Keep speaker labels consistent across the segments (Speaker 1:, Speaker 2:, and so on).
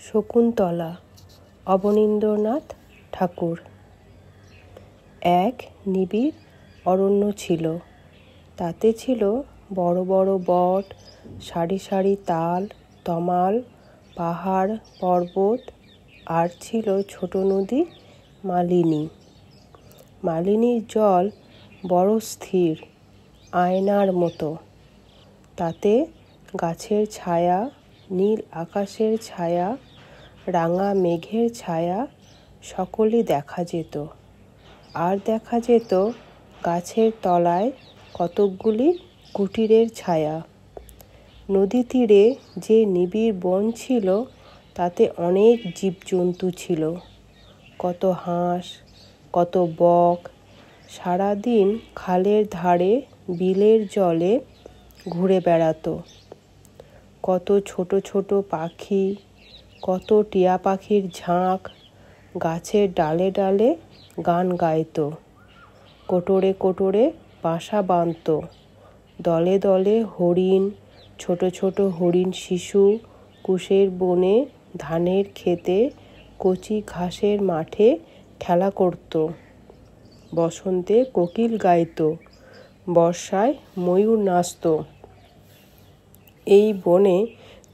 Speaker 1: শকুন্তলা অবনীন্দ্রনাথ ঠাকুর। এক নিবিড় অরণ্য ছিল, তাতে ছিল বড় বড় বট, সারি সারি তাল, তমাল, পাহাড় পর্বত, আর ছিল ছোট নদী মালিনী। মালিনীর জল বড় স্থির, আয়নার মতো। তাতে গাছের ছায়া, নীল আকাশের ছায়া, রাঙা মেঘের ছায়া সকলই দেখা যেত। আর দেখা যেত গাছের তলায় কতকগুলি কুটিরের ছায়া। নদী তীরে যে নিবিড় বন ছিল, তাতে অনেক জীবজন্তু ছিল। কত হাঁস, কত বক সারাদিন খালের ধারে বিলের জলে ঘুরে বেড়াতো। কত ছোট ছোট পাখি, কত টিয়া পাখির ঝাঁক গাছের ডালে ডালে গান গাইত। কোটরে কোটরে বাসা বাঁধত। দলে দলে হরিণ, ছোট ছোট হরিণ শিশু কুশের বনে, ধানের ক্ষেতে, কচি ঘাসের মাঠে খেলা করত। বসন্তে কোকিল গাইত, বর্ষায় ময়ূর নাচত। এই বনে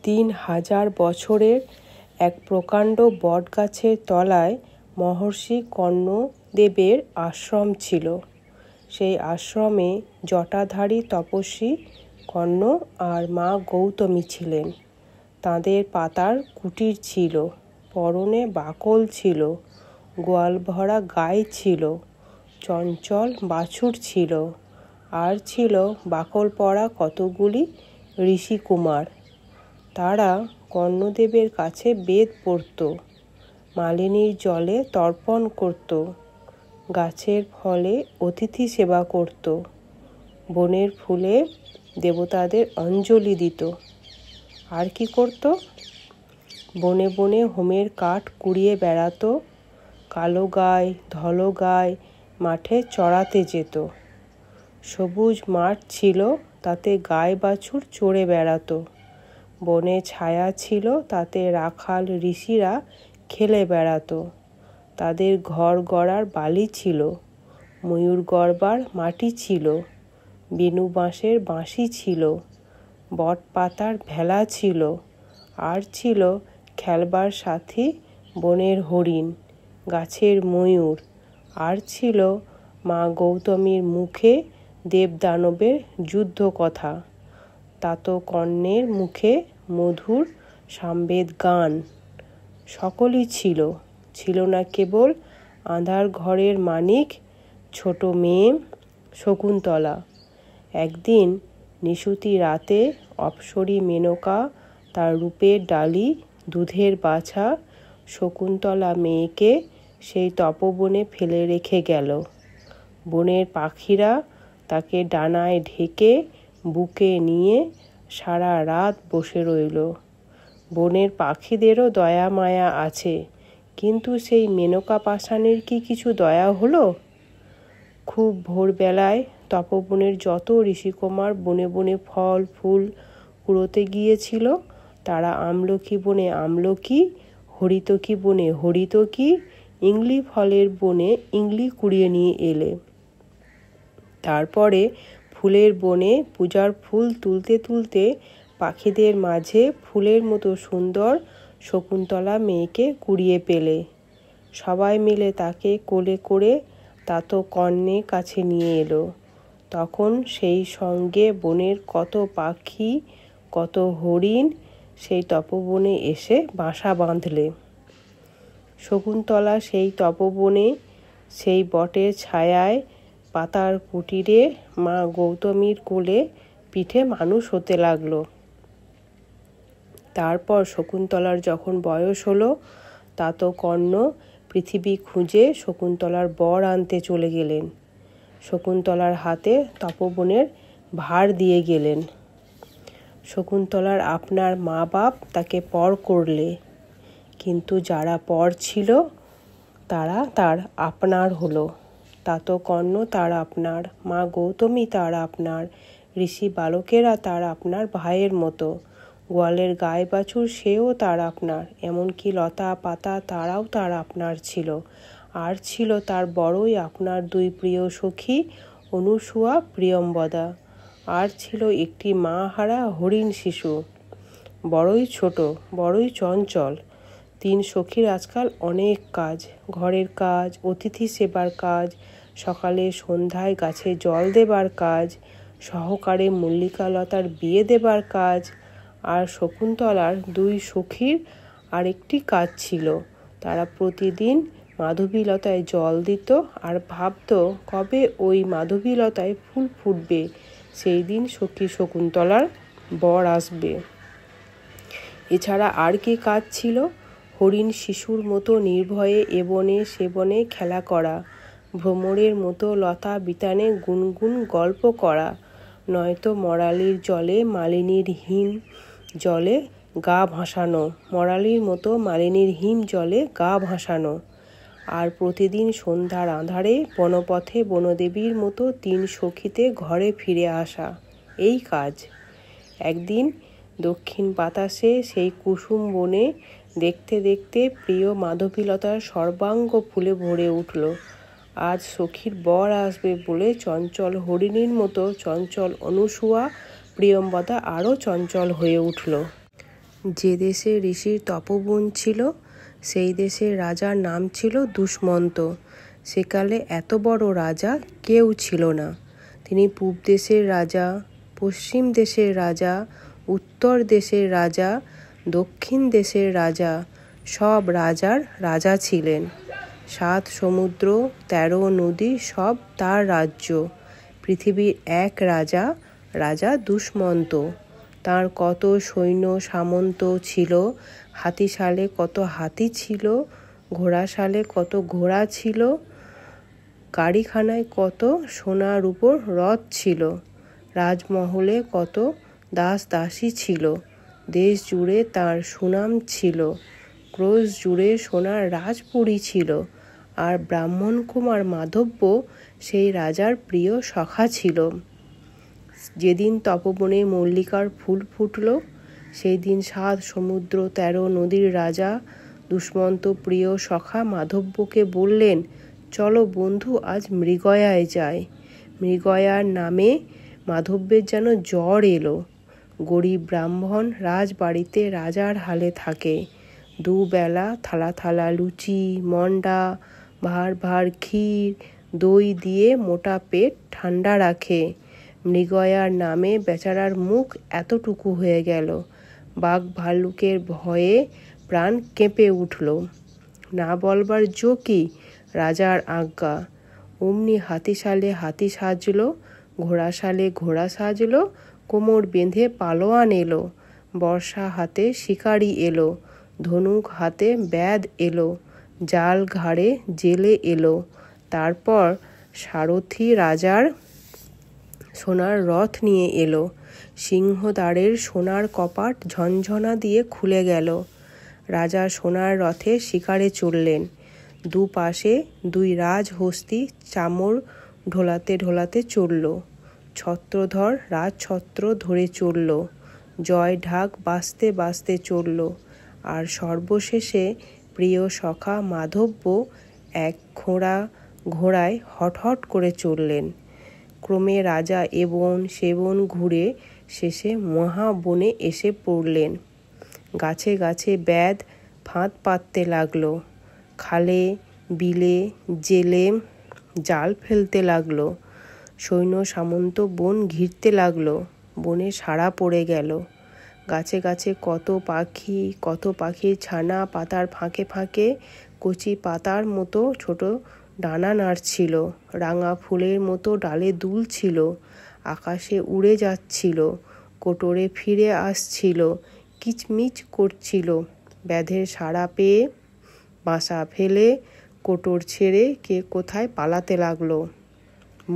Speaker 1: ৩,০০০ বছরের এক প্রকাণ্ড বটগাছের তলায় মহর্ষি কর্ণদেবের আশ্রম ছিল। সেই আশ্রমে জটাধারী তপস্বী কর্ণ আর মা গৌতমী ছিলেন। তাঁদের পাতার কুটির ছিল, পরনে বাকল ছিল, গোয়াল ভরা গাই ছিল, চঞ্চল বাছুর ছিল, আর ছিল বাকল পরা কতগুলি ঋষিকুমার। তারা কর্ণদেবের কাছে বেদ পড়ত, মালিনীর জলে তর্পণ করত, গাছের ফলে অতিথি সেবা করত, বনের ফুলে দেবতাদের অঞ্জলি দিত। আর কি করত? বনে বনে হোমের কাঠ কুড়িয়ে বেড়াতো। কালো গাই, ধলো গাই মাঠে চড়াতে যেত। সবুজ মাঠ ছিল, তাতে গাই বাছুর চড়ে বেড়াতো। বনে ছায়া ছিল, তাতে রাখাল ঋষিরা খেলে বেড়াতো। তাদের ঘর গড়ার বালি ছিল, ময়ূর গড়বার মাটি ছিল, বেনু বাঁশের বাঁশি ছিল, বট পাতার ভেলা ছিল, আর ছিল খেলবার সাথী বনের হরিণ, গাছের ময়ূর, আর ছিল মা গৌতমীর মুখে দেবদানবের যুদ্ধ কথা, তাতো কর্ণের মুখে মধুর সামবেদ গান। সকলই ছিল, ছিল না কেবল আঁধার ঘরের মানিক ছোট মেয়ে শকুন্তলা। একদিন নিশুতি রাতে অপ্সরী মেনকা তার রূপের ডালি, দুধের বাছা শকুন্তলা মেয়েকে সেই তপবনে ফেলে রেখে গেল। বনের পাখিরা তাকে ডানায় ঢেকে বুকে নিয়ে সারা রাত বসে রইল। বনের পাখিদেরও দয়া মায়া আছে, কিন্তু সেই মেনকা পাষাণের কি কিছু দয়া হলো? খুব ভোরবেলায় তপবনের যত ঋষিকুমার বনে বনে ফল ফুল কুড়োতে গিয়েছিল, তারা আমলকি বনে আমলকি, হরিতকি বনে হরিতকি, ইংলি ফলের বনে ইংলি কুড়িয়ে নিয়ে এলে। তারপরে ফুলের বনে পূজার ফুল তুলতে তুলতে পাখিদের মাঝে ফুলের মতো সুন্দর শকুন্তলা মেয়েকে কুড়িয়ে পেলে। সবাই মিলে তাকে কোলে করে তাতো কর্ণের কাছে নিয়ে এলো। তখন সেই সঙ্গে বনের কত পাখি, কত হরিণ সেই তপবনে এসে বাসা বাঁধলে। শকুন্তলা সেই তপবনে, সেই বটের ছায়ায়, পাতার কুটিরে মা গৌতমীর কোলে পিঠে মানুষ হতে লাগলো। তারপর শকুন্তলার যখন বয়স হলো, তাতো কর্ণ পৃথিবী খুঁজে শকুন্তলার বর আনতে চলে গেলেন। শকুন্তলার হাতে তপবনের ভার দিয়ে গেলেন। শকুন্তলার আপনার মা বাপ তাকে পর করলে, কিন্তু যারা পর ছিল তারা তার আপনার হলো। তাতো কর্ণ তার আপনার, মা গৌতমী তার আপনার, ঋষি বালকেরা তার আপনার ভাইয়ের মতো। গোয়ালের গায়ে বাছুর সেও তার আপনার, এমনকি লতা পাতা তারাও তার আপনার ছিল। আর ছিল তার বড়ই আপনার দুই প্রিয় সখী, অনুসুয়া, প্রিয়ম্বদা। আর ছিল একটি মা হারা হরিণ শিশু, বড়ই ছোট, বড়ই চঞ্চল। তিন সখীর আজকাল অনেক কাজ, ঘরের কাজ, অতিথি সেবার কাজ, সকালে সন্ধ্যায় গাছে জল দেবার কাজ, সহকারে মল্লিকালতার বিয়ে দেবার কাজ। আর শকুন্তলার দুই সখীর আরেকটি কাজ ছিল, তারা প্রতিদিন মাধবীলতায় জল দিত আর ভাবত কবে ওই মাধবীলতায় ফুল ফুটবে, সেই দিন সখী শকুন্তলার বর আসবে। এছাড়া আর কি কাজ ছিল? হরিণ শিশুর মতো নির্ভয়ে এবনে সেবনে খেলা করা, ভ্রমরের মতো লতা বিতানে গুনগুন গল্প করা, নয়তো মরালির জলে মালিনীর হিম জলে গা ভাসানো, মরালির মতো মালিনীর হিম জলে গা ভাসানো। আর প্রতিদিন সন্ধ্যার আঁধারে বনপথে বনদেবীর মতো তিন সখীতে ঘরে ফিরে আসা, এই কাজ। একদিন দক্ষিণ বাতাসে সেই কুসুম বনে দেখতে দেখতে প্রিয় মাধবীলতার সর্বাঙ্গ ফুলে ভরে উঠল। আজ সখীর বর আসবে বলে চঞ্চল হরিণীর মতো চঞ্চল অনুসুয়া, প্রিয়ম্বদা আরও চঞ্চল হয়ে উঠল। যে দেশে ঋষির তপবন ছিল সেই দেশের রাজার নাম ছিল দুষ্মন্ত। সেকালে এত বড় রাজা কেউ ছিল না। তিনি পূব দেশের রাজা, পশ্চিম দেশের রাজা, উত্তর দেশের রাজা, দক্ষিণ দেশের রাজা, সব রাজার রাজা ছিলেন। 7 সমুদ্র 13 নদী সব তার রাজ্য। পৃথিবীর এক রাজা, রাজা দুষ্মন্ত। তার কত সৈন্য সামন্ত ছিল, হাতিশালে কত হাতি ছিল, ঘোড়াশালে কত ঘোড়া ছিল, গাড়িখানায় কত সোনার উপর রথ ছিল, রাজমহলে কত দাস দাসী ছিল। দেশ জুড়ে তার সুনাম ছিল, ক্রোশ জুড়ে সোনার রাজপুরী ছিল। আর ব্রাহ্মণ কুমার মাধব্য সেই রাজার প্রিয় সখা ছিল। যেদিন তপবনে মল্লিকার ফুল ফুটল সেই দিন 7 সমুদ্র 13 নদীর রাজা দুষ্মন্ত প্রিয় সখা মাধব্যকে বললেন, চলো বন্ধু আজ মৃগয়ায় যাই। মৃগয়ার নামে মাধব্যের যেন জ্বর এলো। গরিব ব্রাহ্মণ রাজবাড়িতে রাজার হালে থাকে, দুবেলা থালা থালা লুচি, মন্ডা, ভার ভার ক্ষীর, দই দিয়ে মোটা পেট ঠান্ডা রাখে। মৃগয়ার নামে বেচারার মুখ এতটুকু হয়ে গেল, বাঘ ভাল্লুকের ভয়ে প্রাণ কেঁপে উঠল। না বলবার জো কি, রাজার আজ্ঞা। অমনি হাতিশালে হাতি সাজলো, ঘোড়াশালে ঘোড়া সাজলো, কোমর বেঁধে পালোয়ান এলো, বর্ষা হাতে শিকারি এলো, ধনুক হাতে ব্যাধ এলো, জাল ঘাড়ে জেলে এলো। তারপর সারথি রাজার সোনার রথ নিয়ে এলো। সিংহদ্বারের সোনার কপাট ঝনঝনা দিয়ে খুলে গেল। রাজা সোনার রথে শিকারে চললেন। দুপাশে 2 রাজহস্তি চামর ঢোলাতে ঢোলাতে চলল। ছত্রধর রাজছত্র ধরে চলল। জয় ঢাক বাজতে বাজতে চলল। আর সর্বশেষে প্রিয় সখা মাধব্য এক ঘোড়ায় হটহট করে চললেন। ক্রমে রাজা এবন সেবন ঘুরে শেষে মহাবনে এসে পড়লেন। গাছে গাছে ব্যাধ ফাঁদ পাততে লাগলো, খালে বিলে জেলে জাল ফেলতে লাগলো। সৈন্য সামন্ত বন ঘিরতে লাগলো। বনে সাড়া পড়ে গেল। গাছে গাছে কত পাখির ছানা পাতার ফাঁকে ফাঁকে কচি পাতার মতো ছোট ডানা নাড়ছিল, রাঙা ফুলের মতো ডালে দুলছিল, আকাশে উড়ে যাচ্ছিল, কোটরে ফিরে আসছিল, কিচমিচ করছিল। ব্যাধের সাড়া পেয়ে বাসা ফেলে কোটর ছেড়ে কে কোথায় পালাতে লাগলো।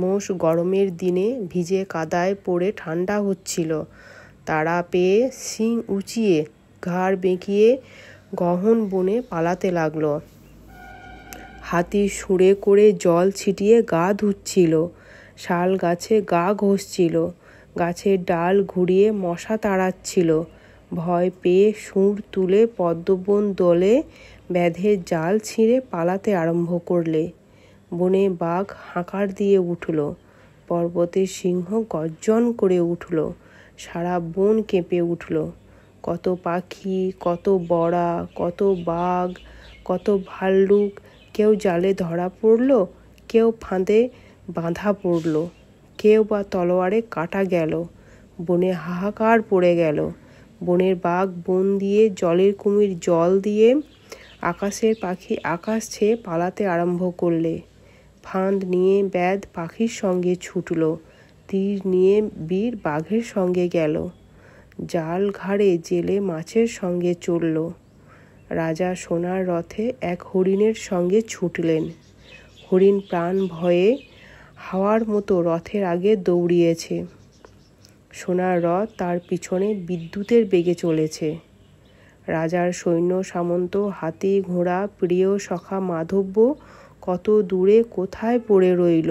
Speaker 1: মোষ গরমের দিনে ভিজে কাদায় পড়ে ঠান্ডা হচ্ছিল, তাড়া পেয়ে শিং উঁচিয়ে ঘাড় বেঁকিয়ে গহন বনে পালাতে লাগলো। হাতি সুরে করে জল ছিটিয়ে গা ধুচ্ছিল, শাল গাছে গা ঘষছিল, গাছের ডাল ঘুরিয়ে মশা তাড়াচ্ছিল, ভয় পেয়ে সুর তুলে পদ্মবন দলে ব্যাধের জাল ছিঁড়ে পালাতে আরম্ভ করলে। বনে বাঘ হাঁকার দিয়ে উঠল, পর্বতের সিংহ গর্জন করে উঠল, সারা বন কেঁপে উঠল। কত পাখি, কত বড়া, কত বাঘ, কত ভাল্লুক কেউ জালে ধরা পড়ল, কেউ ফাঁদে বাঁধা পড়ল, কেউ বা তলোয়ারে কাটা গেল। বনে হাহাকার পড়ে গেল। বনের বাঘ বন দিয়ে, জলের কুমির জল দিয়ে, আকাশের পাখি আকাশ ছেয়ে পালাতে আরম্ভ করলে। ফাঁদ নিয়ে ব্যাধ পাখির সঙ্গে ছুটল, তীর নিয়ে বীর বাঘের সঙ্গে গেল, জাল ঘাড়ে জেলে মাছের সঙ্গে চলল। রাজা সোনার রথে এক হরিণের সঙ্গে ছুটলেন। হরিণ প্রাণ ভয়ে হাওয়ার মতো রথের আগে দৌড়িয়েছে। সোনার রথ তার পিছনে বিদ্যুতের বেগে চলেছে। রাজার সৈন্য সামন্ত, হাতি ঘোড়া, প্রিয় সখা মাধব্য কত দূরে কোথায় পড়ে রইল।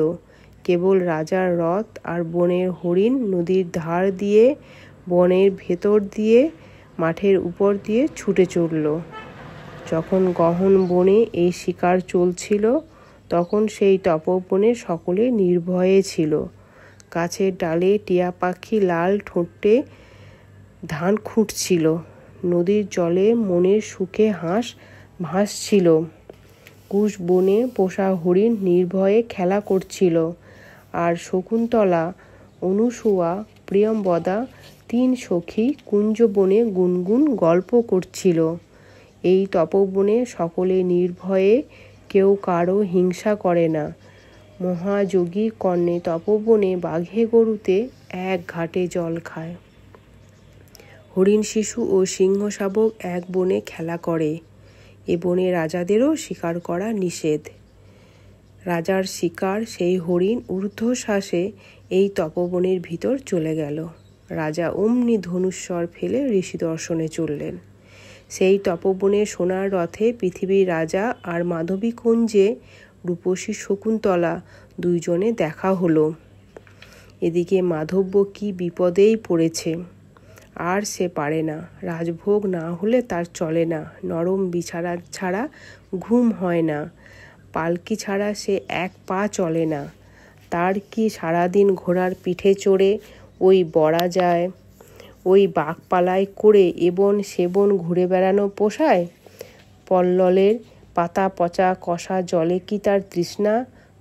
Speaker 1: কেবল রাজার রথ আর বনের হরিণ নদীর ধার দিয়ে, বনের ভেতর দিয়ে, মাঠের উপর দিয়ে ছুটে চলল। যখন গহন বনে এই শিকার চলছিল, তখন সেই তপবনে সকলে নির্ভয়ে ছিল। গাছের ডালে টিয়া পাখি লাল ঠোঁটে ধান খুঁটছিল। নদীর জলে মনের সুখে হাঁস ভাসছিল। কুশ বনে পোষা হরিণ নির্ভয়ে খেলা করছিল। আর শকুন্তলা, অনুসুয়া, প্রিয়ম্বদা তিন সখী কুঞ্জবনে গুনগুন গল্প করছিল। এই তপবনে সকলে নির্ভয়ে, কেউ কারো হিংসা করে না। মহাযোগী কর্ণে তপবনে বাঘে গরুতে এক ঘাটে জল খায়। হরিণ শিশু ও সিংহ শাবক এক বনে খেলা করে। এ বনে রাজাদেরও শিকার করা নিষেধ। রাজার শিকার সেই হরিণ ঊর্ধ্বশ্বাসে এই তপবনের ভিতর চলে গেল। রাজা অমনি ধনুস্বর ফেলে ঋষি দর্শনে চললেন। সেই তপবনে সোনার রথে পৃথিবীর রাজা আর মাধবী কুঞ্জে রূপসী শকুন্তলা দুইজনে দেখা হলো। এদিকে মাধব্য কি বিপদেই পড়েছে, আর সে পারে না। রাজভোগ না হলে তার চলে না। নরম বিছানা ছাড়া ঘুম হয় না। পালকি ছাড়া সে এক পা চলে না। তার কি সারাদিন ঘোড়ার পিঠে চড়ে ওই বড়া যায়, ওই বাঘপালাই করে এবন সেবন ঘুরে বেড়ানো পোষায়? পল্ললের পাতা পচা কষা জলে কি তার তৃষ্ণা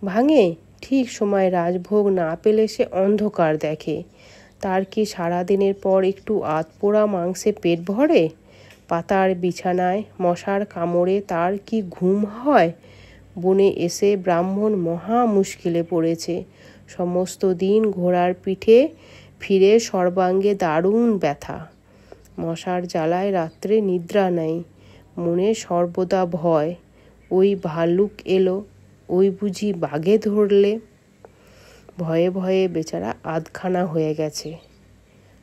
Speaker 1: ভাঙে? ঠিক সময় রাজভোগ না পেলে সে অন্ধকার দেখে। তার কি সারাদিনের পর একটু আধপোড়া মাংসে পেট ভরে? পাতার বিছানায় মশার কামড়ে তার কি ঘুম হয়? বনে এসে ব্রাহ্মণ মহা মুশকিলে পড়েছে। সমস্ত দিন ঘোড়ার পিঠে ফিরে সর্বাঙ্গে দারুণ ব্যথা। মশার জ্বালায় রাত্রে নিদ্রা নেই, মনে সর্বদা ভয়। ওই ভাল্লুক এলো, ওই বুঝি বাঘে ধরলে। ভয়ে ভয়ে বেচারা আধখানা হয়ে গেছে।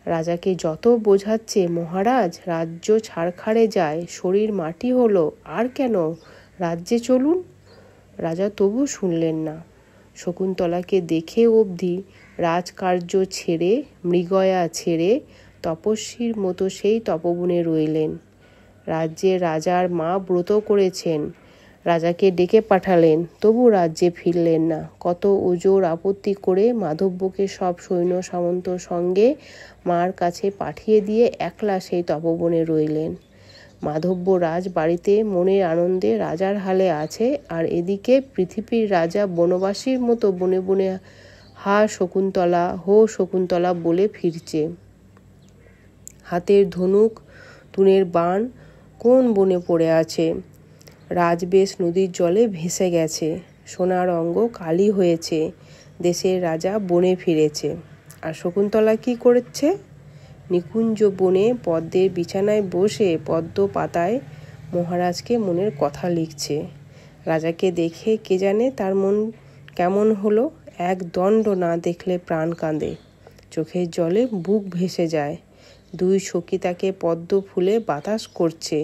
Speaker 1: রাজাকে যত বোঝাচ্ছে, মহারাজ রাজ্য ছাড়খাড়ে যায়, শরীর মাটি হলো, আর কেন রাজ্যে চলুন। রাজা তবু শুনলেন না। শকুন্তলাকে দেখে অবধি রাজকার্য ছেড়ে, মৃগয়া ছেড়ে তপস্বীর মতো সেই তপবনে রইলেন। রাজ্যে রাজার মা ব্রত করেছেন, রাজাকে ডেকে পাঠালেন, তবু রাজ্যে ফিরলেন না। কত ওজোর আপত্তি করে মাধব্যকে সব সৈন্য সামন্ত সঙ্গে মার কাছে পাঠিয়ে দিয়ে একলা সেই তপবনে রইলেন। মাধব্য রাজ বাড়িতে মনের আনন্দে রাজার হালে আছে, আর এদিকে পৃথিবীর রাজা বনবাসীর মতো বনে বনে হা শকুন্তলা, হো শকুন্তলা বলে ফিরছে। হাতের ধনুক, তুনের বাণ কোন বনে পড়ে আছে। রাজবেশ নদীর জলে ভেসে গেছে। সোনার অঙ্গ কালি হয়েছে। দেশের রাজা বনে ফিরেছে। আর শকুন্তলা কি করছে? নিকুঞ্জ বনে পদ্মের বিছানায় বসে পদ্ম পাতায় মহারাজকে মনের কথা লিখছে। রাজাকে দেখে কে জানে তার মন কেমন হলো। এক দণ্ড না দেখলে প্রাণ কাঁদে, চোখের জলে বুক ভেসে যায়। দুই সখী তাকে পদ্ম ফুলে বাতাস করছে,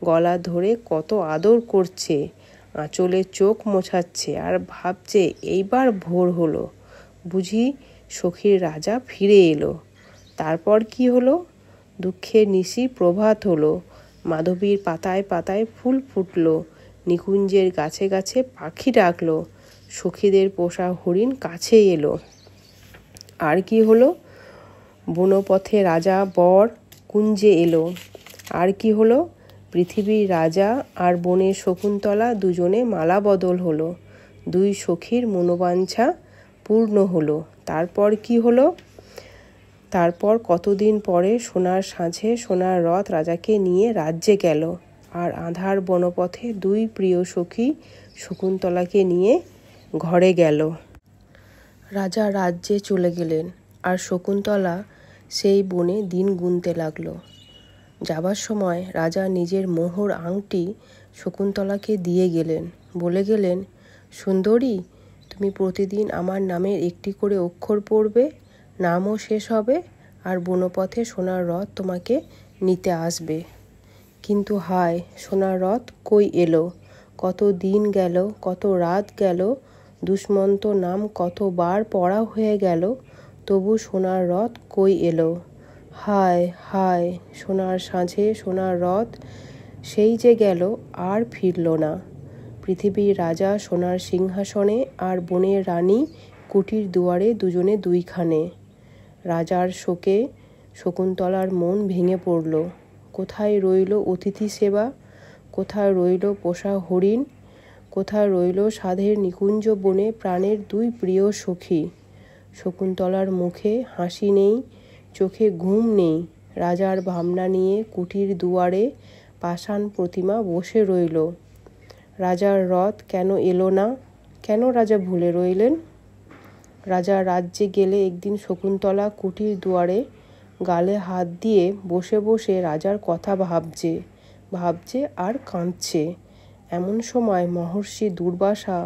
Speaker 1: গলা ধরে কত আদর করছে, আঁচলে চোখ মোছাচ্ছে, আর ভাবছে এইবার ভোর হলো, বুঝি সখীর রাজা ফিরে এলো। তারপর কি হলো? দুঃখের নিশি প্রভাত হলো, মাধবীর পাতায় পাতায় ফুল ফুটলো, নিকুঞ্জের গাছে গাছে পাখি ডাকলো, সখীদের পোষা হরিণ কাছে এলো। আর কি হলো? বনপথে রাজা বর কুঞ্জে এলো। আর কি হলো? পৃথিবীর রাজা আর বনের শকুন্তলা দুজনে মালা বদল হলো, দুই সখীর মনোবাঞ্ছা পূর্ণ হলো। তারপর কি হলো? তারপর কতদিন পরে সোনার সাঁঝে সোনার রথ রাজাকে নিয়ে রাজ্যে গেল, আর আঁধার বনপথে দুই প্রিয় সখী শকুন্তলাকে নিয়ে ঘরে গেল। রাজা রাজ্যে চলে গেলেন, আর শকুন্তলা সেই বনে দিন গুনতে লাগলো। যাবার সময় রাজা নিজের মোহর আংটি শকুন্তলাকে দিয়ে গেলেন, বলে গেলেন, সুন্দরী, তুমি প্রতিদিন আমার নামের একটি করে অক্ষর পড়বে, নামও শেষ হবে, আর বনপথে সোনার রথ তোমাকে নিতে আসবে। কিন্তু হায়, সোনার রথ কই এলো? কত দিন গেল, কত রাত গেল, দুষ্মন্ত নাম কতবার পড়া হয়ে গেল, তবু সোনার রথ কই এলো? হায় হায়, সোনার সাঁঝে সোনার রথ সেই যে গেল, আর ফিরল না। পৃথিবীর রাজা সোনার সিংহাসনে, আর বনের রানী কুটির দুয়ারে দুজনে দুইখানে। রাজার শোকে শকুন্তলার মন ভেঙে পড়ল। কোথায় রইল অতিথি সেবা? কোথায় রইল পোষা হরিণ? কোথায় রইল সাধের নিকুঞ্জ বনে প্রাণের দুই প্রিয় সখী? শকুন্তলার মুখে হাসি নেই, চোখে ঘুম নেই। রাজার ভাবনা নিয়ে কুটির দুয়ারে পাষাণ প্রতিমা বসে রইল। রাজার রথ কেন এলো না? কেন রাজা ভুলে রইলেন? রাজা রাজ্যে গেলে একদিন শকুন্তলা কুটির দুয়ারে গালে হাত দিয়ে বসে বসে রাজার কথা ভাবছে আর কাঁদছে। এমন সময় মহর্ষি দুর্বাসা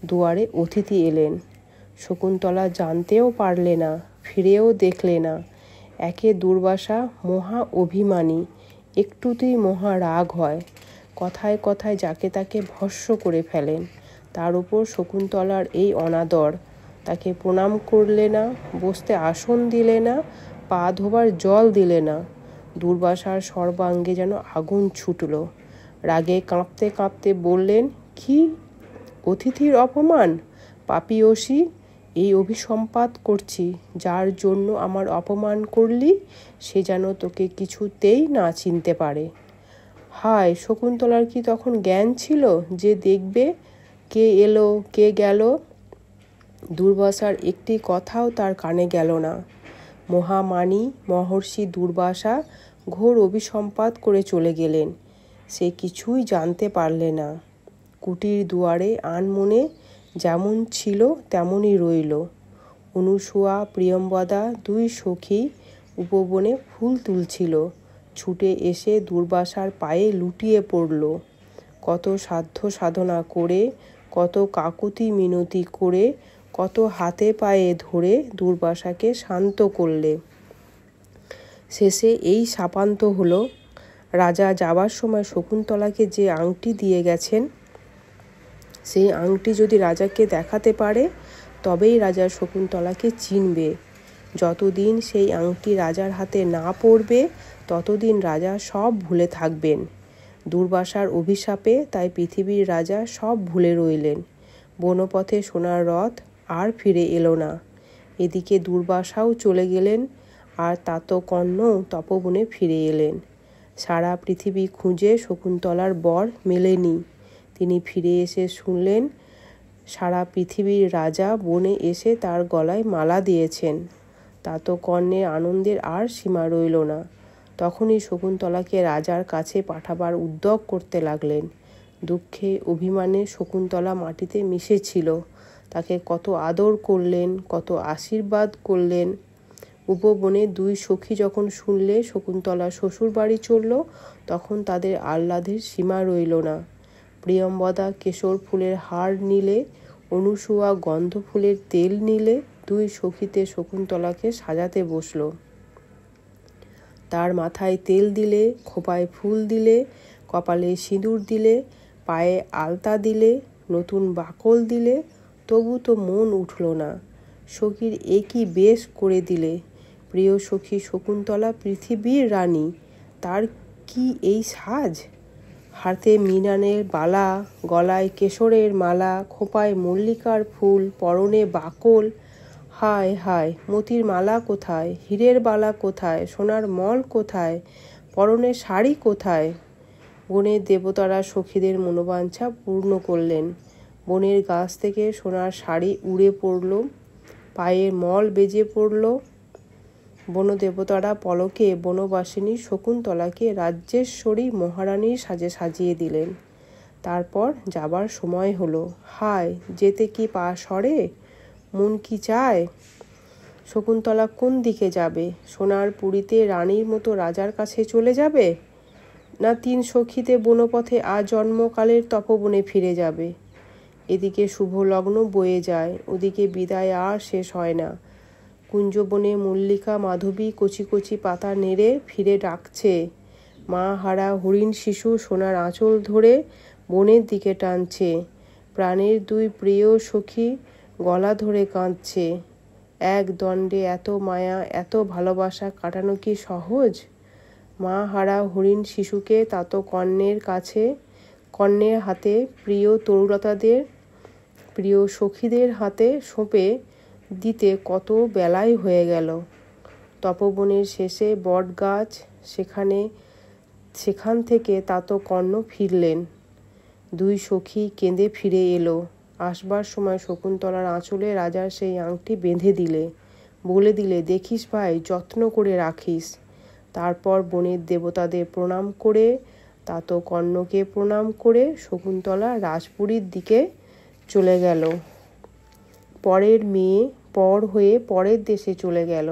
Speaker 1: দুয়ারে অতিথি এলেন। শকুন্তলা জানতেও পারলে না, ফিরেও দেখলে না। একে দুর্বাসা মহা অভিমানী, একটুতেই মহা রাগ হয়, কথায় কথায় যাকে তাকে ভস্ম করে ফেলেন। তার উপর শকুন্তলার এই অনাদর, তাকে প্রণাম করলে না, বসতে আসন দিলে না, পা ধোবার জল দিলে না। দুর্বাসার সর্বাঙ্গে যেন আগুন ছুটল। রাগে কাঁপতে কাঁপতে বললেন, কি অতিথির অপমান? পাপীয়সী, এই অভিসম্পাত করছি, যার জন্য আমার অপমান করলি সে যেন তোকে কিছুতেই না চিনতে পারে। হায়, শকুন্তলার কি তখন জ্ঞান ছিল যে দেখবে কে এলো কে গেল? দুর্বাসার একটি কথাও তার কানে গেল না। মহামানী মহর্ষি দুর্বাসা ঘোর অভিসম্পাত করে চলে গেলেন। সে কিছুই জানতে পারলে না। কুটির দুয়ারে আনমনে যেমন ছিল তেমনই রইল। অনুসূয়া প্রিয়ম্বদা দুই সখী উপবনে ফুল তুলছিল। ছুটে এসে দুর্বাসার পায়ে লুটিয়ে পড়ল। কত সাধ্য সাধনা করে, কত কাকুতি মিনতি করে, কত হাতে পায়ে ধরে দুর্বাসাকে শান্ত করলে। শেষে এই শাপান্ত হলো। রাজা যাবার সময় শকুন্তলাকে যে আংটি দিয়ে গেছেন, সেই আংটি যদি রাজাকে দেখাতে পারে তবেই রাজা শকুন্তলাকে চিনবে। যতদিন সেই আংটি রাজার হাতে না পড়বে ততদিন রাজা সব ভুলে থাকবেন। দুর্বাসার অভিশাপে তাই পৃথিবীর রাজা সব ভুলে রইলেন। বনপথে সোনার রথ আর ফিরে এলো না। এদিকে দুর্বাসাও চলে গেলেন, আর তাতকর্ণও তপবনে ফিরে এলেন। সারা পৃথিবী খুঁজে শকুন্তলার বর মেলেনি। তিনি ফিরে এসে শুনলেন সারা পৃথিবীর রাজা বনে এসে তার গলায় মালা দিয়েছেন। তাতকর্ণের আনন্দের আর সীমা রইল না। তখনই শকুন্তলাকে রাজার কাছে পাঠাবার উদ্যোগ করতে লাগলেন। দুঃখে অভিমানে শকুন্তলা মাটিতে মিশেছিল। তাকে কত আদর করলেন, কত আশীর্বাদ করলেন। উপবনে দুই সখী যখন শুনলে শকুন্তলা শ্বশুর বাড়ি চলল, তখন তাদের আহ্লাদের সীমা রইল না। প্রিয়ম্বদা কেশর ফুলের হার নিলে, অনুসূয়া গন্ধ ফুলের তেল নিলে, দুই সখীতে শকুন্তলাকে সাজাতে বসল। তার মাথায় তেল দিলে, খোঁপায় ফুল দিলে, কপালে সিঁদুর দিলে, পায়ে আলতা দিলে, নতুন বাকল দিলে, তবু তো মন উঠল না। সখীর একই বেশ করে দিলে। প্রিয় সখী শকুন্তলা পৃথিবীর রানী, তার কি এই সাজ? হাতে মৃণালের বালা, গলায় কেশরের মালা, খোঁপায় মল্লিকার ফুল, পরনে বাকল। হায় হায়, মতির মালা কোথায়, হীরের বালা কোথায়, সোনার মল কোথায়, পরনে শাড়ি কোথায়? বনের দেবতারা সখীদের মনোবাঞ্ছা পূর্ণ করলেন। বনের গাছ থেকে সোনার শাড়ি উড়ে পড়ল, পায়ের মল বেজে পড়ল। বনদেবতারা পলকে বনবাসিনী শকুন্তলাকে রাজ্যেশ্বরী মহারানীর সাজে সাজিয়ে দিলেন। তারপর যাবার সময় হলো। হায়, যেতে কি পা সরে, মন কি চায়? শকুন্তলা কোন দিকে যাবে? সোনার পুরীতে রানীর মতো রাজার কাছে চলে যাবে, না তিন সখীতে বনপথে জন্মকালের তপবনে ফিরে যাবে? এদিকে শুভ লগ্ন বয়ে যায়, ওদিকে বিদায় আর শেষ হয় না। কুঞ্জবনে মল্লিকা মাধবী কচি কচি পাতা নেড়ে ফিরে ডাকছে। মা হারা হরিণ শিশু সোনার আঁচল ধরে বনের দিকে টানছে। প্রাণের দুই প্রিয় সখী গলা ধরে কাঁদছে। এক দণ্ডে এত মায়া, এত ভালোবাসা কাটানো কি সহজ? মা হারা হরিণ শিশুকে তাত কর্ণের হাতে প্রিয় তরুলতাদের, প্রিয় সখীদের হাতে সঁপে দিতে কত বেলাই হয়ে গেল। তপবনের শেষে বট গাছ, সেখান থেকে তাত কর্ণ ফিরলেন। দুই সখী কেঁদে ফিরে এলো। আসবার সময় শকুন্তলার আঁচলে রাজার সেই আংটি বেঁধে দিলে, বলে দিলে, দেখিস ভাই, যত্ন করে রাখিস। তারপর বনের দেবতাদের প্রণাম করে, তাত কর্ণকে প্রণাম করে শকুন্তলা রাজপুরীর দিকে চলে গেল। পরের মেয়ে পর হয়ে পরের দেশে চলে গেল।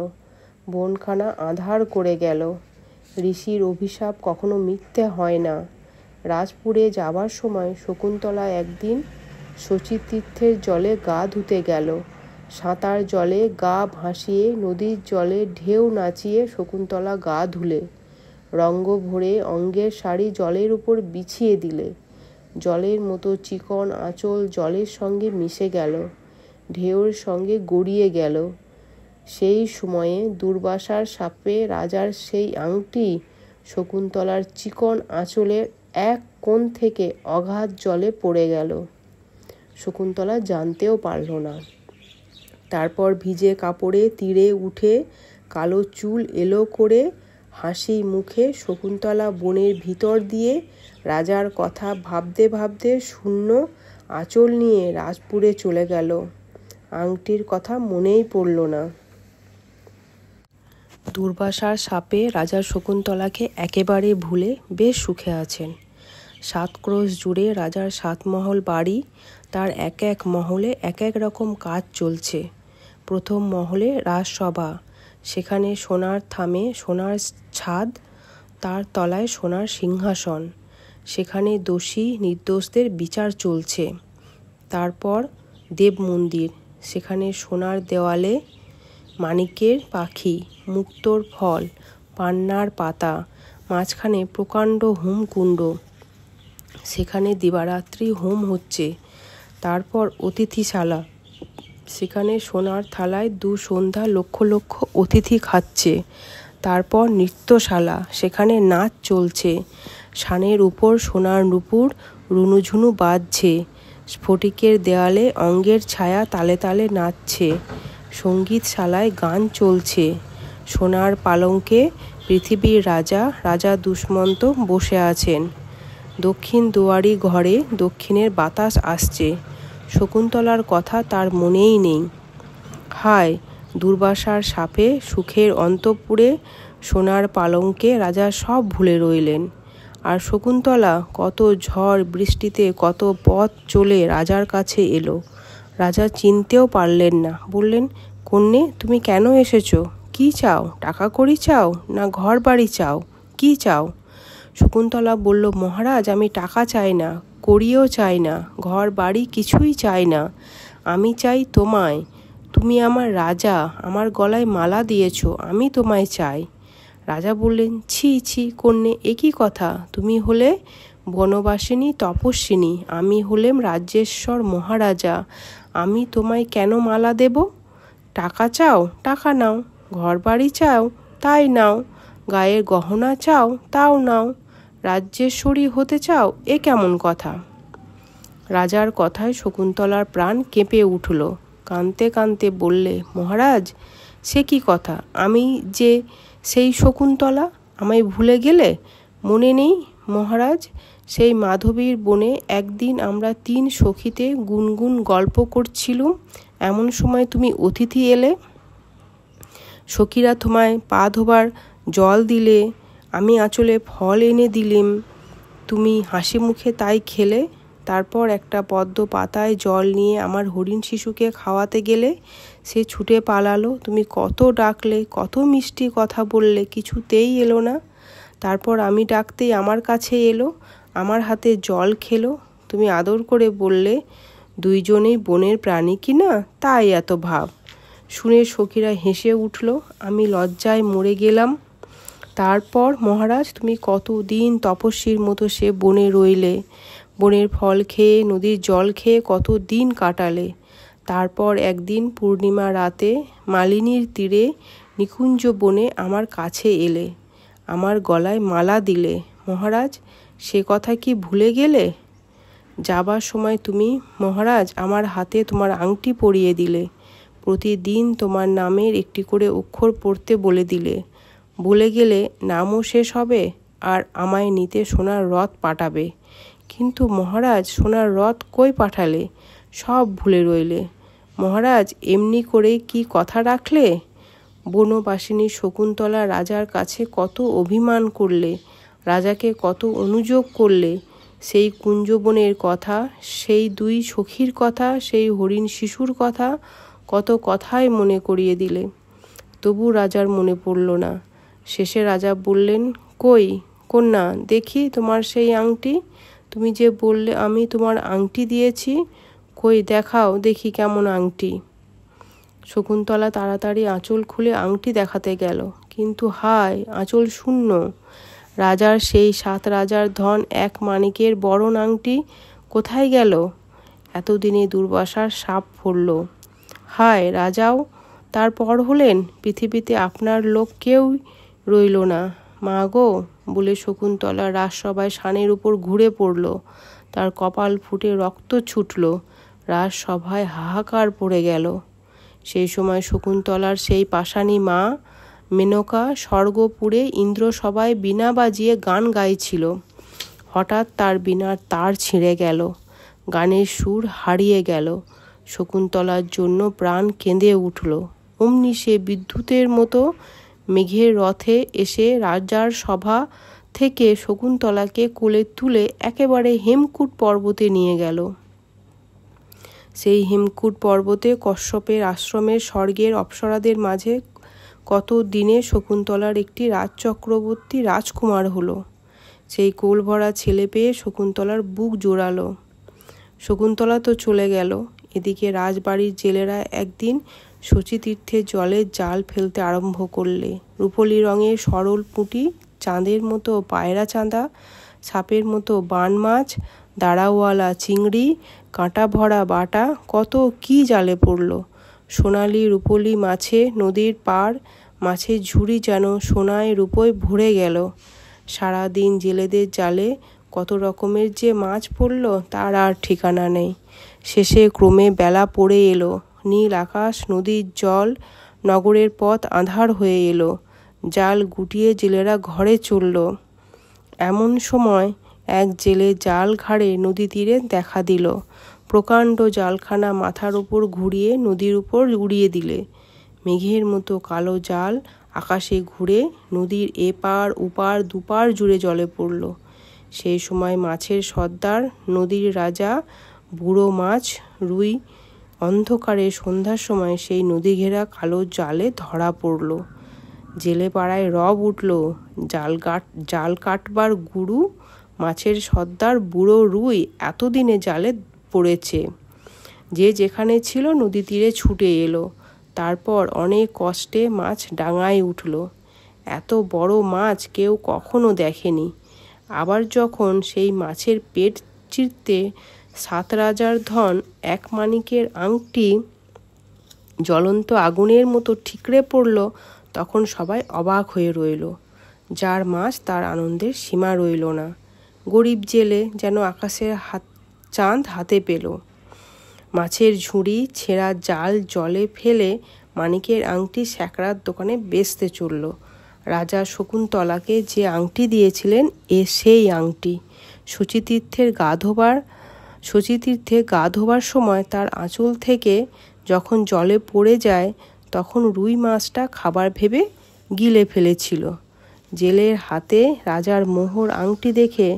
Speaker 1: বনখানা আঁধার করে গেল। ঋষির অভিশাপ কখনো মিথ্যে হয় না। রাজপুরে যাবার সময় শকুন্তলা একদিন শচীতীর্থের জলে গা ধুতে গেল। সাঁতার জলে গা ভাসিয়ে, নদীর জলে ঢেউ নাচিয়ে শকুন্তলা গা ধুলে। রঙ্গ ভরে অঙ্গের শাড়ি জলের উপর বিছিয়ে দিলে। জলের মতো চিকন আঁচল জলের সঙ্গে মিশে গেল, ঢেউর সঙ্গে গড়িয়ে গেল। সেই সময়ে দুর্বাসার সাপে রাজার সেই আংটি শকুন্তলার চিকন আঁচলের এক কোণ থেকে অগাধ জলে পড়ে গেল। শকুন্তলা জানতেও পারল না। তারপর ভিজে কাপড়ে তীরে উঠে কালো চুল এলো করে হাসি মুখে শকুন্তলা বনের ভিতর দিয়ে রাজার কথা ভাবতে ভাবতে শূন্য আঁচল নিয়ে রাজপুরে চলে গেল। আংটির কথা মনেই পড়ল না। দুর্বাসার সাপে রাজা শকুন্তলাকে একেবারে ভুলে বেশ সুখে আছেন। 7 ক্রোশ জুড়ে রাজার 7 মহল বাড়ি, তার এক এক মহলে এক এক রকম কাজ চলছে। প্রথম মহলে রাজসভা, সেখানে সোনার থামে, সোনার ছাদ, তার তলায় সোনার সিংহাসন, সেখানে দোষী নির্দোষদের বিচার চলছে। তারপর দেব মন্দির, সেখানে সোনার দেওয়ালে মানিকের পাখি, মুক্তোর ফল, পান্নার পাতা, মাঝখানে প্রকাণ্ড হোমকুণ্ড, সেখানে দিবারাত্রি হোম হচ্ছে। তারপর অতিথিশালা, সেখানে সোনার থালায় 2 সন্ধ্যা লক্ষ লক্ষ অতিথি খাচ্ছে। তারপর নৃত্যশালা, সেখানে নাচ চলছে। শানের উপর সোনার নূপুর রুনুঝুনু বাজছে। স্ফটিকের দেয়ালে অঙ্গের ছায়া তালে তালে নাচছে। সঙ্গীতশালায় গান চলছে। সোনার পালঙ্কে পৃথিবীর রাজা দুষ্মন্ত বসে আছেন। দক্ষিণ দুয়ারি ঘরে দক্ষিণের বাতাস আসছে। শকুন্তলার কথা তার মনেই নেই। হায়, দুর্বাসার সাপে সুখের অন্তঃপুরে সোনার পালঙ্কে রাজা সব ভুলে রইলেন। আর শকুন্তলা কত ঝড় বৃষ্টিতে কত পথ চলে রাজার কাছে এলো। রাজা চিনতেও পারলেন না। বললেন, কন্যে, তুমি কেন এসেছো? কি চাও? টাকা কড়ি চাও, না ঘর বাড়ি চাও? কি চাও? শকুন্তলা বলল, মহারাজ, আমি টাকা চাই না, কড়িও চাই না, ঘর বাড়ি কিছুই চাই না। আমি চাই তোমায়। তুমি আমার রাজা, আমার গলায় মালা দিয়েছ, আমি তোমায় চাই। রাজা বললেন, ছি ছি কন্যে, এ কি কথা? তুমি হলে বনবাসিনী তপস্বিনী, আমি হলেম রাজ্যেশ্বর মহারাজা, আমি তোমায় কেন মালা দেব? টাকা চাও? টাকা নাও, ঘর বাড়ি চাও তাই নাও, গায়ের গহনা চাও তাও নাও, রাজ্যেশ্বরী হতে চাও এ কেমন কথা। রাজার কথায় শকুন্তলার প্রাণ কেঁপে উঠল। কাঁদতে কাঁদতে বললে, মহারাজ সে কি কথা, আমি যে সেই শকুন্তলা, আমায় ভুলে গেলে? মনে নেই মহারাজ, সেই মাধবীর বনে একদিন আমরা 3 সখীতে গুনগুন গল্প করছিলুম, এমন সময় তুমি অতিথি এলে। সখীরা তোমায় পা ধোবার জল দিলে, আমি আঁচলে ফল এনে দিলেম, তুমি হাসি মুখে তাই খেলে। তারপর একটা পদ্ম পাতায় জল নিয়ে আমার হরিণ শিশুকে খাওয়াতে গেলে, সে ছুটে পালালো। তুমি কত ডাকলে, কত মিষ্টি কথা বললে, কিছুতেই এলো না। তারপর আমি ডাকতেই আমার কাছে এলো, আমার হাতে জল খেলো। তুমি আদর করে বললে, দুইজনেই বনের প্রাণী কি না, তাই এত ভাব। শুনে সখীরা হেসে উঠল। আমি লজ্জায় মরে গেলাম। তারপর মহারাজ তুমি কতদিন তপস্বীর মতো সে বনে রইলে, বনের ফল খেয়ে নদীর জল খেয়ে কত দিন কাটালে। তারপর একদিন পূর্ণিমা রাতে মালিনীর তীরে নিকুঞ্জ বনে আমার কাছে এলে, আমার গলায় মালা দিলে। মহারাজ সে কথা কি ভুলে গেলে? যাবার সময় তুমি মহারাজ আমার হাতে তোমার আংটি পরিয়ে দিলে, প্রতিদিন তোমার নামের একটি করে অক্ষর পড়তে বলে দিলে। বলে গেলে নামও শেষ হবে আর আমায় নিতে সোনার রথ পাঠাবে। কিন্তু মহারাজ সোনার রথ কই পাঠালে? সব ভুলে রইলে। মহারাজ এমনি করেই কি কথা রাখলে? বনবাসিনী শকুন্তলা রাজার কাছে কত অভিমান করলে, রাজাকে কত অনুযোগ করলে। সেই কুঞ্জবনের কথা, সেই 2 সখীর কথা, সেই হরিণ শিশুর কথা, কত কথাই মনে করিয়ে দিলে। তবু রাজার মনে পড়ল না। শেষে রাজা বললেন, কই কন্যা দেখি তোমার সেই আংটি, তুমি যে বললে আমি তোমার আংটি দিয়েছি, কই দেখাও দেখি কেমন আংটি। শকুন্তলা তাড়াতাড়ি আঁচল খুলে আংটি দেখাতে গেল, কিন্তু হায় আঁচল শূন্য। রাজার সেই 7 রাজার ধন 1 মানিকের বড় আংটি কোথায় গেল? এতদিনে দুর্বাসার সাপ ফরল। হায় রাজাও তার পর হলেন, পৃথিবীতে আপনার লোক কেউ রইল না। মা গো বলে শকুন্তলা রাজসভায় শানের উপর ঘুরে পড়ল। তার কপাল ফুটে রক্ত ছুটল। রাজসভায় হাহাকার পড়ে গেল। সেই সময় শকুন্তলার সেই পাষাণী মা মেনকা স্বর্গপুরে ইন্দ্রসভায় বীণা বাজিয়ে গান গাইছিল। হঠাৎ তার বীণার তার ছিঁড়ে গেল, গানের সুর হারিয়ে গেল। শকুন্তলার জন্য প্রাণ কেঁদে উঠল। অমনি সে বিদ্যুতের মতো মেঘের রথে এসে রাজার সভা থেকে শকুন্তলাকে কোলে তুলে একেবারে হেমকূট পর্বতে নিয়ে গেল। সেই হেমকূট পর্বতে কশ্যপের আশ্রমের স্বর্গের অপ্সরাদের মাঝে কত দিনে শকুন্তলার একটি রাজচক্রবর্তী রাজকুমার হলো। সেই কোল ভরা ছেলে পেয়ে শকুন্তলার বুক জোড়ালো। শকুন্তলা তো চলে গেল, এদিকে রাজবাড়ির জেলেরা একদিন শচীতীর্থের জলে জাল ফেলতে আরম্ভ করলে। রূপলি রঙের সরল পুঁটি, চাঁদের মতো পায়রা চাঁদা, সাপের মতো বান মাছ, দাঁড়াওয়ালা চিংড়ি, কাঁটা ভরা বাটা, কত কি জালে পড়ল। সোনালি রূপলি মাছে নদীর পার, মাছের ঝুড়ি যেন সোনায় রূপোয় ভরে গেল। সারাদিন জেলেদের জালে কত রকমের যে মাছ পড়ল তার আর ঠিকানা নেই। শেষে ক্রমে বেলা পড়ে এলো। নীল আকাশ, নদীর জল, নগরের পথ আঁধার হয়ে এলো। জাল গুটিয়ে জেলেরা ঘরে চলল। এমন সময় এক জেলে জাল ঘাড়ে নদী তীরে দেখা দিল। প্রকাণ্ড জালখানা মাথার উপর ঘুরিয়ে নদীর উপর উড়িয়ে দিলে। মেঘের মতো কালো জাল আকাশে ঘুরে নদীর এপার ওপার দুপার জুড়ে জলে পড়ল। সেই সময় মাছের সর্দার, নদীর রাজা, বুড়ো মাছ, রুই অন্ধকারে সন্ধ্যার সময় সেই নদী ঘেরা কালো জালে ধরা পড়ল। জেলে পাড়ায় রব উঠল। জাল কাটবার গুরু মাছের সর্দার বুড়ো রুই এতদিনে জালে পড়েছে। যে যেখানে ছিল নদী তীরে ছুটে এলো। তারপর অনেক কষ্টে মাছ ডাঙায় উঠল। এত বড় মাছ কেউ কখনো দেখেনি। আবার যখন সেই মাছের পেট চিরতে 7 রাজার ধন 1 মানিকের আংটি জ্বলন্ত আগুনের মতো ঠিকরে পড়ল, তখন সবাই অবাক হয়ে রইল। যার মাছ তার আনন্দের সীমা রইল না। গরিব জেলে যেন আকাশের চাঁদ হাতে পেল। মাছের ঝুড়ি ছেঁড়া জাল জলে ফেলে মানিকের আংটি স্যাকরার দোকানে বেচতে চলল। রাজা শকুন্তলাকে যে আংটি দিয়েছিলেন সেই আংটি। শচীতীর্থে গা ধোবার সময় তার আঁচল থেকে যখন জলে পড়ে যায় তখন রুই মাছটা খাবার ভেবে গিলে ফেলেছিল। জেলের হাতে রাজার মোহর আংটি দেখে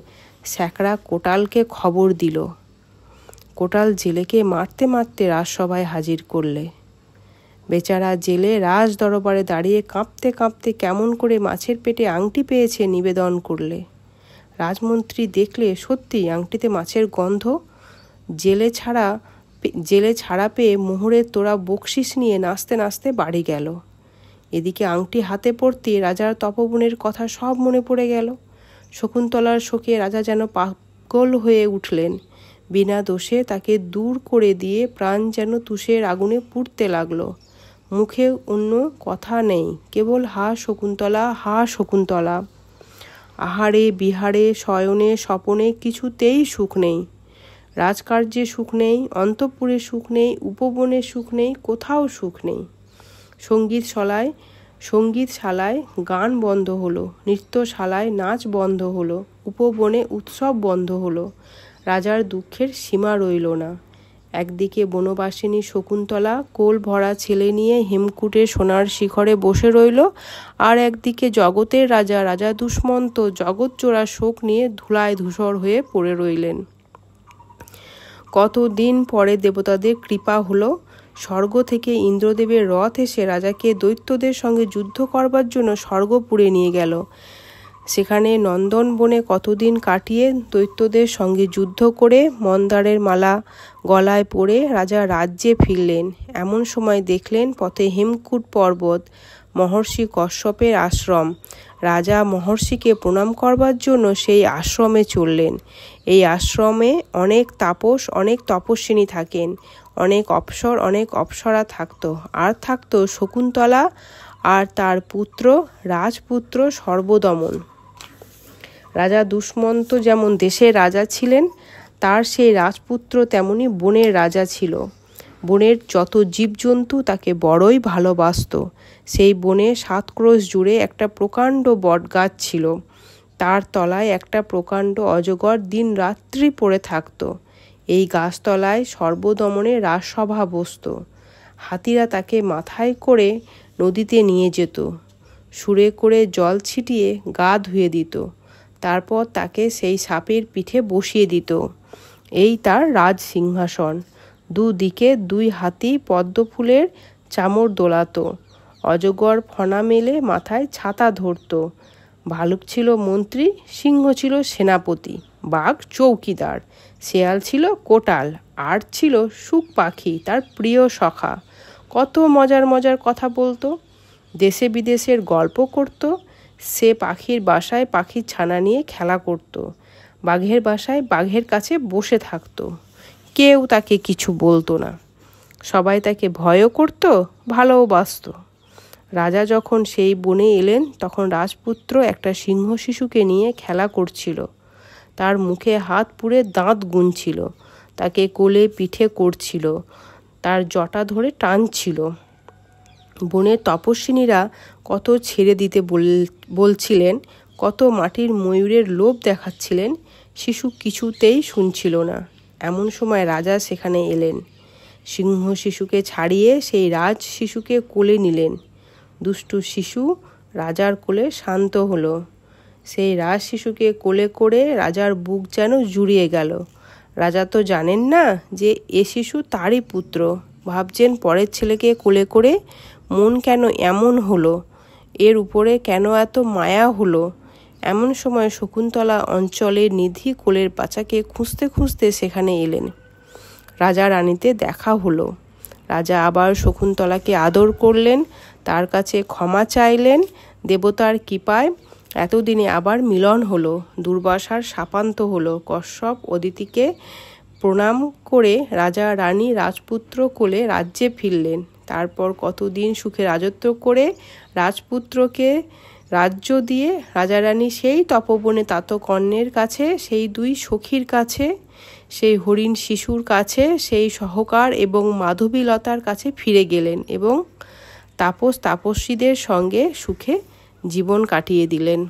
Speaker 1: স্যাকরা কোটালকে খবর দিল। কোটাল জেলেকে মারতে মারতে রাজসভায় হাজির করলে। বেচারা জেলে রাজ দরবারে দাঁড়িয়ে কাঁপতে কাঁপতে কেমন করে মাছের পেটে আংটি পেয়েছে নিবেদন করলে। রাজমন্ত্রী দেখলে সত্যি আংটিতে মাছের গন্ধ। জেলে ছাড়া পেয়ে মোহরের তোড়া বকশিস নিয়ে নাচতে নাচতে বাড়ি গেল। এদিকে আংটি হাতে পড়তে রাজার তপবনের কথা সব মনে পড়ে গেল। শকুন্তলার শোকে রাজা যেন পাগল হয়ে উঠলেন। বিনা দোষে তাকে দূর করে দিয়ে প্রাণ যেন তুষের আগুনে পুড়তে লাগলো। মুখে অন্য কথা নেই, কেবল হা শকুন্তলা, হা শকুন্তলা। আহারে বিহারে শয়নে স্বপনে কিছুতেই সুখ নেই। রাজকার্যে সুখ নেই, অন্তঃপুরে সুখ নেই, উপবনে সুখ নেই, কোথাও সুখ নেই। সঙ্গীতশালায় গান বন্ধ হলো, নৃত্যশালায় নাচ বন্ধ হলো, উপবনে উৎসব বন্ধ হলো। রাজার দুঃখের সীমা রইল না। একদিকে বনবাসিনী শকুন্তলা কোল ভরা ছেলে নিয়ে হেমকূটের সোনার শিখরে বসে রইল, আর একদিকে জগতের রাজা দুষ্মন্ত জগৎ জোড়া শোক নিয়ে ধুলায় ধূসর হয়ে পড়ে রইলেন। কতদিন পরে দেবতাদের কৃপা হলো। স্বর্গ থেকে ইন্দ্রদেবের রথ এসে রাজাকে দৈত্যদের সঙ্গে যুদ্ধ করবার জন্য স্বর্গপুরে নিয়ে গেল। সেখানে নন্দন বনে কতদিন কাটিয়ে দৈত্যদের সঙ্গে যুদ্ধ করে মন্দারের মালা গলায় পরে রাজা রাজ্যে ফিরলেন। এমন সময় দেখলেন পথে হেমকূট পর্বত, মহর্ষি কশ্যপের আশ্রম। রাজা মহর্ষিকে প্রণাম করবার জন্য সেই আশ্রমে চললেন। এই আশ্রমে অনেক তাপস, অনেক তপস্বিনী থাকেন, অনেক অপ্সর, অনেক অপ্সরা থাকতো। আর থাকতো শকুন্তলা আর তার পুত্র রাজপুত্র সর্বদমন। রাজা দুষ্মন্ত যেমন দেশের রাজা ছিলেন, তার সেই রাজপুত্র তেমনি বনের রাজা ছিল। বনের যত জীবজন্তু তাকে বড়ই ভালোবাসত। সেই বনে 7 ক্রোশ জুড়ে একটা প্রকাণ্ড বটগাছ ছিল। তার তলায় একটা প্রকাণ্ড অজগর দিন রাত্রি পড়ে থাকত। এই গাছতলায় সর্বদমনের রাজসভা বসত। হাতিরা তাকে মাথায় করে নদীতে নিয়ে যেত, সুরে করে জল ছিটিয়ে গা ধুয়ে দিত, তারপর তাকে সেই সাপের পিঠে বসিয়ে দিত। এই তার রাজ সিংহাসন। দুদিকে 2 হাতি পদ্মফুলের চামর দোলাত। অজগর ফণা মেলে মাথায় ছাতা ধরত। ভালুক ছিল মন্ত্রী, সিংহ ছিল সেনাপতি, বাঘ চৌকিদার, শেয়াল ছিল কোটাল, আর ছিল সুখ পাখি তার প্রিয় সখা। কত মজার মজার কথা বলতো, দেশে বিদেশের গল্প করত। সে পাখির বাসায় পাখির ছানা নিয়ে খেলা করত, বাঘের বাসায় বাঘের কাছে বসে থাকত। কেউ তাকে কিছু বলতো না। সবাই তাকে ভয়ও করত, ভালোবাসত। রাজা যখন সেই বনে এলেন তখন রাজপুত্র একটা সিংহ শিশুকে নিয়ে খেলা করছিল। তার মুখে হাত পুড়ে দাঁত গুনছিল, তাকে কোলে পিঠে করছিল, তার জটা ধরে টানছিল। বনের তপস্বিনীরা কত ছেড়ে দিতে বলছিলেন, কত মাটির ময়ূরের লোভ দেখাচ্ছিলেন, শিশু কিছুতেই শুনছিল না। এমন সময় রাজা সেখানে এলেন। সিংহ শিশুকে ছাড়িয়ে সেই রাজ শিশুকে কোলে নিলেন। দুষ্টু শিশু রাজার কোলে শান্ত হলো। সেই রাজ শিশুকে কোলে করে রাজার বুক যেন জুড়িয়ে গেল। রাজা তো জানেন না যে এ শিশু তারই পুত্র। ভাবছেন পরের ছেলেকে কোলে করে মন কেন এমন হলো, এর উপরে কেন এত মায়া হলো। এমন সময় শকুন্তলা অঞ্চলের নিধি কোলের বাচ্চাকে খুঁজতে খুঁজতে সেখানে এলেন। রাজা রানীতে দেখা হলো। রাজা আবার শকুন্তলাকে আদর করলেন, তার কাছে ক্ষমা চাইলেন। দেবতার কৃপায় এতদিনে আবার মিলন হলো। দুর্বাসার শাপান্ত হলো। কশ্যপ অদিতিকে প্রণাম করে রাজা রানী রাজপুত্র কোলে রাজ্যে ফিরলেন। তারপর কতদিন সুখে রাজত্ব করে রাজপুত্রকে রাজ্য দিয়ে রাজারানী সেই তপবনে তাত কর্ণের কাছে, সেই দুই সখীর কাছে, সেই হরিণ শিশুর কাছে, সেই সহকার এবং মাধবীলতার কাছে ফিরে গেলেন এবং তাপস তাপস্বীদের সঙ্গে সুখে জীবন কাটিয়ে দিলেন।